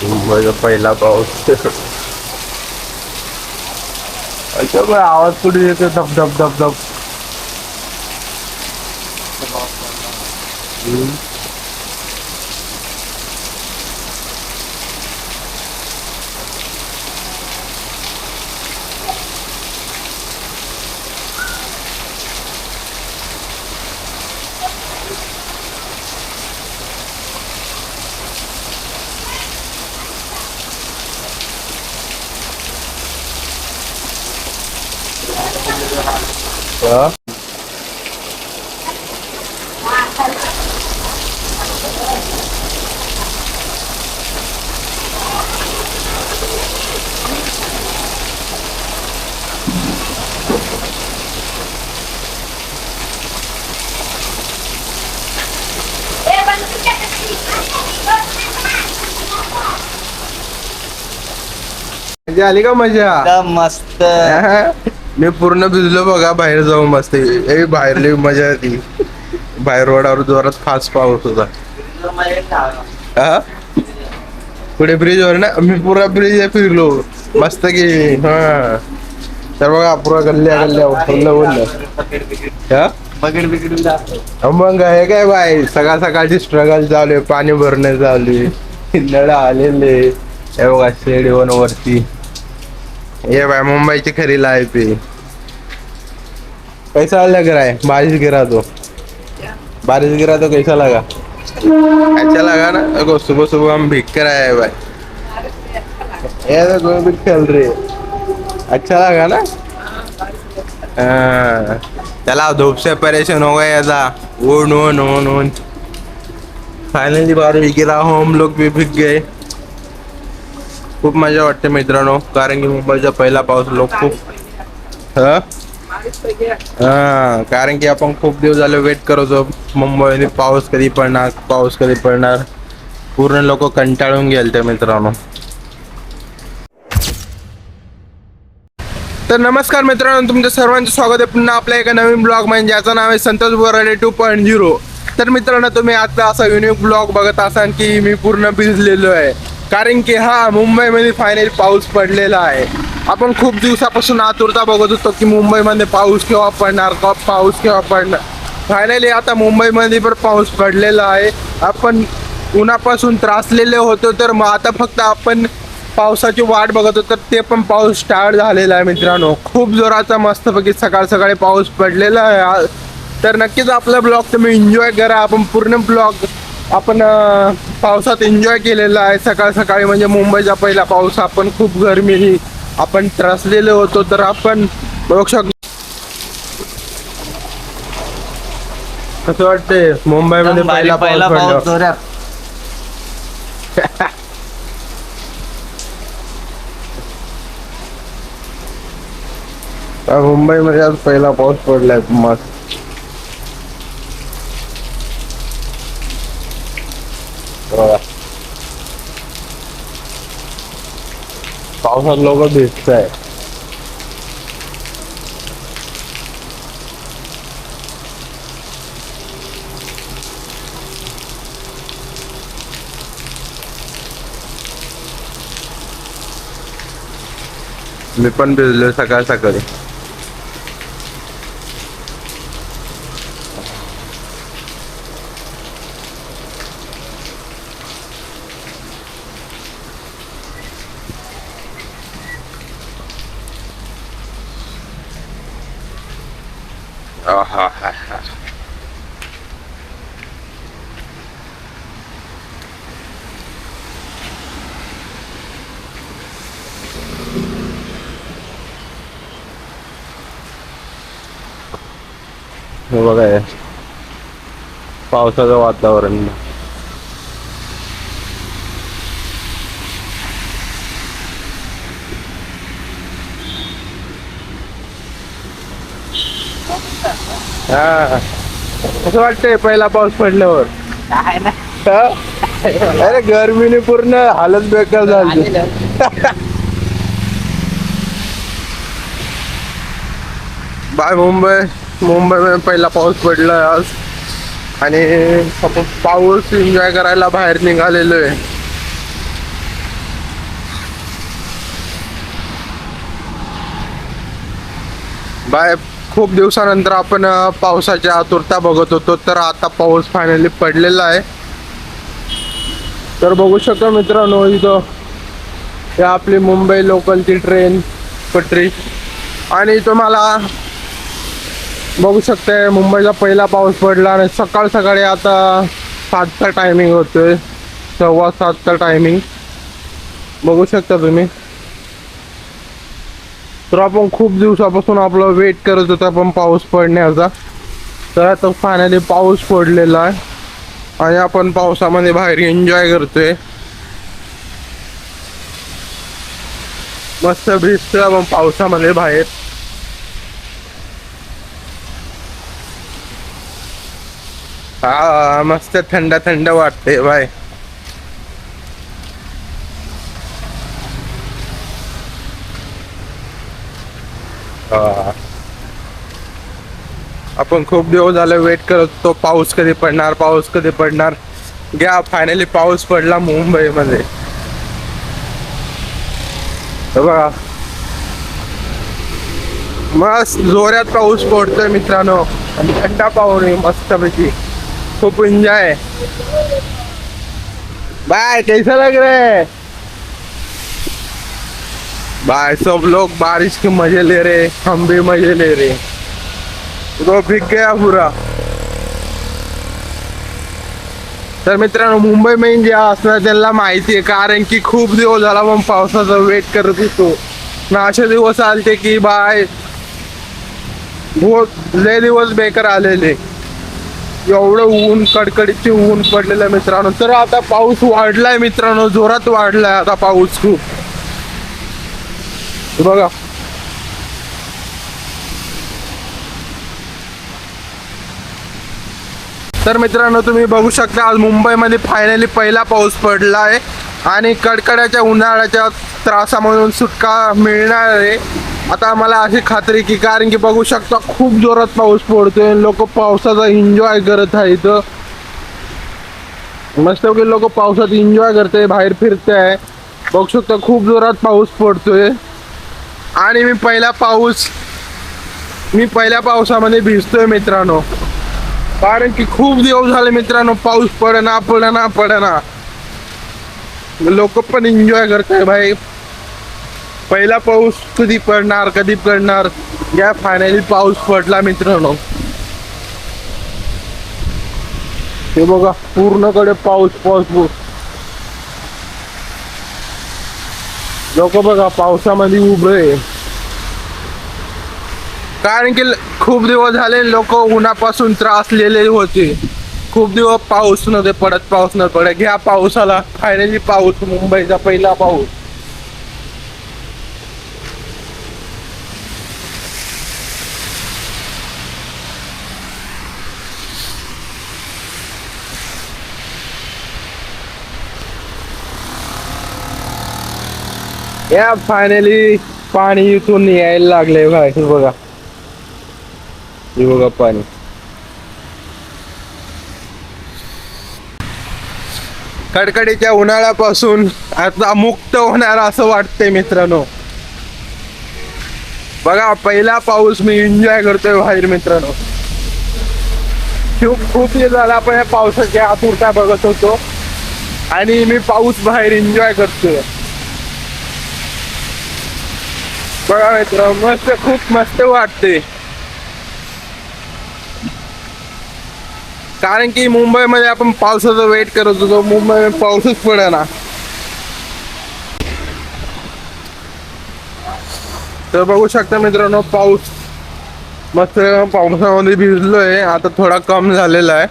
मुंबईचा पहिला पाऊस. अच्छा मग आवाज कुठे येतो धब धब धब धब. हम्म. हा? मजा आली का मजा? एकदम मस्त. मी पूर्ण भिजलो बघा बाहेर जाऊन मस्त. बाहेर लई मजा येते. बाहेर रोडावर जोरात फास्ट पाऊस होता. हा पुढे ब्रिज वर ना मी पुरा ब्रिज फिरलो मस्त की. हा तर बघा पुरा गल्ल्या गल्ल्या उठवलं बोललं. हा बकेट बिकेट मग हे काय बाय सकाळ सकाळची स्ट्रगल चालू आहे. पाणी भरणे चालू आहे. नळ आलेले हे बघा शेड वन वरती. ये भाई मुंबई की खरी लाइफ है. कैसा लग रहा है? बारिश गिरा तो कैसा लगा? अच्छा लगा ना. देखो सुबह सुबह हम भीग कर आए हैं भाई. ये तो कोई भी खेल रही है. अच्छा लगा ना. हाँ. चला धूप से परेशान हो गए था. ऊन ऊन ऊन ऊन फायनली बारिश गिरा हो हम लोग भी भीग गए. खूप मजा वाटते मित्रांनो कारण की मुंबईचा पहिला पाऊस लोक खूप हा कारण की आपण खूप दिवस झाले वेट करत होतो मुंबईने पाऊस कधी पडणार पाऊस कधी पडणार. पूर्ण लोक कंटाळून गेलते मित्रांनो. तर नमस्कार मित्रांनो तुमच्या सर्वांचे स्वागत आहे पुन्हा आपल्या एका नवीन ब्लॉग मध्ये ज्याचं नाव आहे संतोष बोराडे 2.0. तर मित्रांनो तुम्ही आता असा युनिक ब्लॉग बघत असाल की मी पूर्ण भिजलेलो आहे कारण की हा मुंबईमध्ये फायनली पाऊस पडलेला आहे. आपण खूप दिवसापासून आतुरता बघत होतो की मुंबईमध्ये पाऊस केव्हा पडणार पाऊस केव्हा पडणार. फायनली आता मुंबईमध्ये पण पाऊस पडलेला आहे. आपण उन्हापासून त्रासलेले होतो तर मग आता फक्त आपण पावसाची वाट बघत होतो तर ते पण पाऊस स्टार्ट झालेला आहे मित्रांनो. खूप जोराचा मस्तपैकी सकाळ सकाळी पाऊस पडलेला आहे. तर नक्कीच आपला ब्लॉग तुम्ही एन्जॉय करा. आपण पूर्ण ब्लॉग आपण पावसात एन्जॉय केलेला आहे. सकाळ सकाळी म्हणजे मुंबईचा पहिला पाऊस. आपण खूप गरमी आपण त्रासलेलो होतो तर आपण बघू शकतो. कसं वाटतंय मुंबईमध्ये पहिला पाऊस जोरात. मुंबईमध्ये आज पहिला पाऊस पडलाय मस्त. पावसात लोक भिजत आहे. मी पण भिजलोय सकाळ सकाळी. हे बघा हे पावसाचं वातावरण. हा कसं वाटतंय पहिला पाऊस पडल्यावर? काय ना अरे गर्मीने पूर्ण हालत बेकार झाली. बाय मुंबई मध्ये पहिला पाऊस पडलाय आज आणि आपण पाऊस एन्जॉय करायला बाहेर निघालेलो आहे. बाय खूप दिवसानंतर आपण पावसाची आतुरता बघत होतो, तर आता पाऊस फायनली पडलेला आहे. तर बघू शकता मित्रांनो, इथं हे आपली मुंबई लोकलची ट्रेन पटरी, आणि तुम्हाला बघू शकता मुंबईचा पहिला पाऊस पडला आणि सकाळ सकाळी आता 7चा टायमिंग होतोय, 7:15चा टायमिंग बघू शकता तुम्ही. तर आपण खूप दिवसापासून आपलं वेट करत होता पण पाऊस पडण्याचा, तर आता फायनली पाऊस पडलेला आहे आणि आपण पावसामध्ये बाहेर एन्जॉय करतोय. मस्त भिजतोय आपण पावसामध्ये बाहेर. हा मस्त थंड थंड वाटते बाय. आपण खूप दिवस झाले वेट करत होतो, पाऊस कधी पडणार, पाऊस कधी पडणार. घ्या फायनली पाऊस पडला मुंबईमध्ये. बघा मस्त जोरात पाऊस पडतोय मित्रांनो, आणि थंडा पाऊस मस्तपैकी खूप एन्जॉय. बाय कैसा लग रहा है भाई? सब लोग बारिश के मजे ले रहे, हम भी मजे ले रहे. तो भीग गया पूरा. तर मित्रांनो, मुंबई में जे असणार त्यांना माहिती आहे, कारण की खूप दिवस झाला पण पावसाचा वेट करत होतो ना. असे दिवस आलते की बाय बहुत लय दिवस बेकार आलेले, एवढं ऊन कडकडीचे ऊन पडलेलं मित्रांनो. तर आता पाऊस वाढलाय मित्रांनो, जोरात वाढलाय आता पाऊस खूप. बघा तर मित्रांनो, तुम्ही बघू शकता आज मुंबईमध्ये फायनली पहिला पाऊस पडला आहे आणि कडकड्याच्या उन्हाळ्याच्या त्रासामधून सुटका मिळणार आहे आता मला अशी खात्री की. कारण की बघू शकता खूप जोरात पाऊस पडतोय, लोक पावसाचा एन्जॉय करत आहे. इथं मस्त की लोक पावसात एन्जॉय करते, बाहेर फिरते आहे. बघू शकता खूप जोरात पाऊस पडतोय आणि मी पहिल्या पावसामध्ये भिजतोय मित्रांनो, कारण की खूप दिवस झाले मित्रांनो पाऊस पडना. लोक पण एन्जॉय करताय भाई. पहिला पाऊस कधी पडणार या फायनली पाऊस पडला मित्रांनो. हे बघा पूर्णकडे पाऊस. लोक बघा पावसामध्ये उभे, कारण की खूप दिवस झाले लोक उन्हापासून त्रासलेले होते. खूप दिवस पाऊस न पडत. घ्या पावसाला फायनली पाऊस, मुंबईचा पहिला पाऊस. या फायनली पाणी इथून यायला लागले भाई. हे बघा पाणी. कडकडीच्या उन्हाळ्यापासून आता मुक्त होणार असं वाटतंय मित्रांनो. बघा पहिला पाऊस मी एन्जॉय करतोय बाहेर मित्रांनो. खूप दिवस झाला आपण या पावसाची आतुरता बघत होतो आणि मी पाऊस बाहेर एन्जॉय करतोय. बघा मित्रांनो खूप मस्त वाटते, कारण की मुंबईमध्ये आपण पावसाचा वेट करत होतो, मुंबईमध्ये पाऊसच पडेना. तर बघू शकता मित्रांनो पाऊस मस्त पावसामध्ये भिजलोय, आता थोडा कम झालेला आहे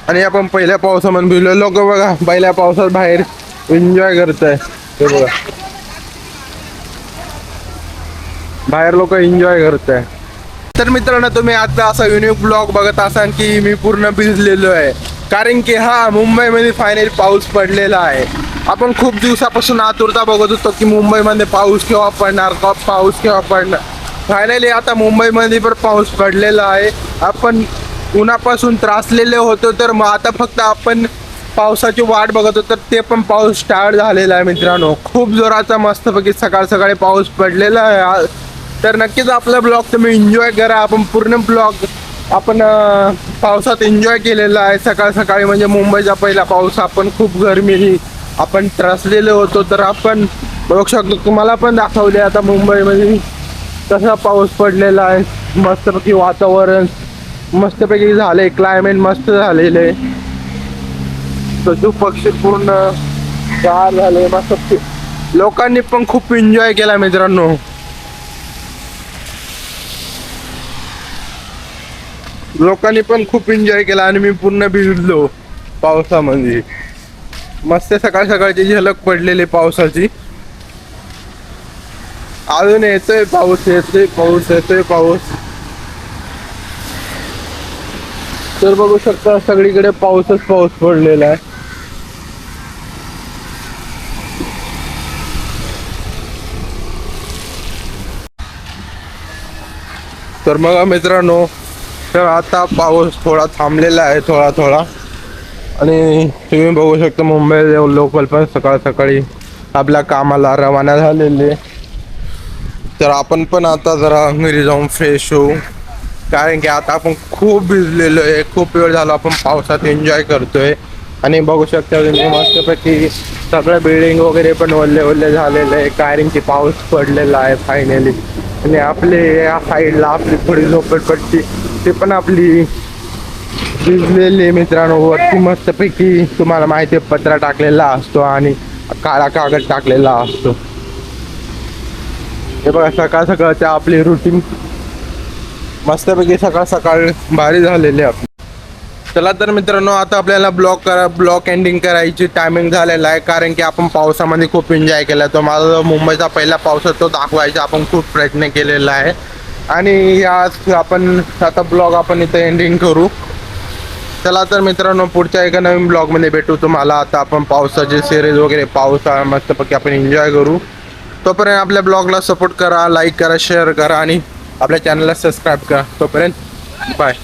आणि आपण पहिल्या पावसामध्ये भिजलोय. लोक बघा पहिल्या पावसात बाहेर एन्जॉय करताय. ते बघा बाहेर लोक एन्जॉय करताय. तर मित्रांनो, तुम्ही आता असा युनिक ब्लॉग बघत असाल की मी पूर्ण भिजलेलो आहे, कारण की हा मुंबईमध्ये फायनली पाऊस पडलेला आहे. आपण खूप दिवसापासून आतुरता बघत होतो की मुंबईमध्ये पाऊस केव्हा पडणार. फायनली आता मुंबईमध्ये पण पाऊस पडलेला आहे. आपण उन्हापासून त्रासलेले होतो, तर मग आता फक्त आपण पावसाची वाट बघत होतो, तर ते पण पाऊस स्टार्ट झालेला आहे मित्रांनो. खूप जोराचा मस्तपैकी सकाळी पाऊस पडलेला आहे. तर नक्कीच आपला ब्लॉग तुम्ही एन्जॉय करा. आपण पूर्ण ब्लॉग आपण पावसात एन्जॉय केलेला आहे. सकाळ सकाळी म्हणजे मुंबईचा पहिला पाऊस. आपण खूप गरमी आपण त्रसलेलो होतो. तर आपण बघू शकतो, तुम्हाला पण दाखवले आता मुंबईमध्ये कसा पाऊस पडलेला आहे. मस्तपैकी वातावरण मस्तपैकी झाले, क्लायमेट मस्त झालेलं आहे. पशु पक्षी पूर्ण गार झाले. मस्त लोकांनी पण खूप एन्जॉय केला मित्रांनो. लोकांनी पण खूप एन्जॉय केला आणि मी पूर्ण भिजलो पावसामध्ये. मस्त सकाळ सकाळची झलक पडलेली पावसाची. अजून येतोय पाऊस, येतोय पाऊस, येतोय पाऊस. तर बघू शकता सगळीकडे पाऊसच पाऊस पडलेला आहे. तर मग मित्रांनो, तर आता पाऊस थोडा थांबलेला आहे, थोडा थोडा. आणि तुम्ही बघू शकता मुंबई लोकल पण सकाळ सकाळी आपल्या कामाला रवाना झालेले. तर आपण पण आता जरा घरी जाऊन फ्रेश होऊ, कारण की आता आपण खूप भिजलेलो आहे. खूप वेळ झाला आपण पावसात एन्जॉय करतोय. आणि बघू शकता तुम्ही मस्तपैकी सगळं बिल्डिंग वगैरे पण ओले ओले झालेलं आहे, कारण की पाऊस पडलेला आहे फायनली. आणि आपले या साईडला आपली थोडी झोपडपट्टी ते पण आपली भिजलेली मित्रांनो. वरती मस्तपैकी तुम्हाला माहिती आहे पत्रा टाकलेला असतो आणि काळा कागद टाकलेला असतो. हे बघा सकाळ सकाळच्या आपली रुटीन मस्तपैकी सकाळ सकाळ भारी झालेली आपली. चला तर मित्रांनो, आता आपल्याला ब्लॉग एंडिंग करायची टायमिंग झालेला आहे, कारण की आपण पावसामध्ये खूप एन्जॉय केला. तो माझा मुंबईचा पहिला पाऊस तो दाखवायचा आपण खूप प्रयत्न केलेला आहे. आणि या आपण आता ब्लॉग आपण इथे एंडिंग करू. चला तर मित्रांनो, पुढच्या एका नवीन ब्लॉगमध्ये भेटू तुम्हाला. आता आपण पावसाची सिरीज वगैरे पावसाळा मस्तपैकी आपण एन्जॉय करू. तोपर्यंत आपल्या ब्लॉगला सपोर्ट करा, लाईक करा, शेअर करा आणि आपल्या चॅनलला सबस्क्राईब करा. तोपर्यंत बाय.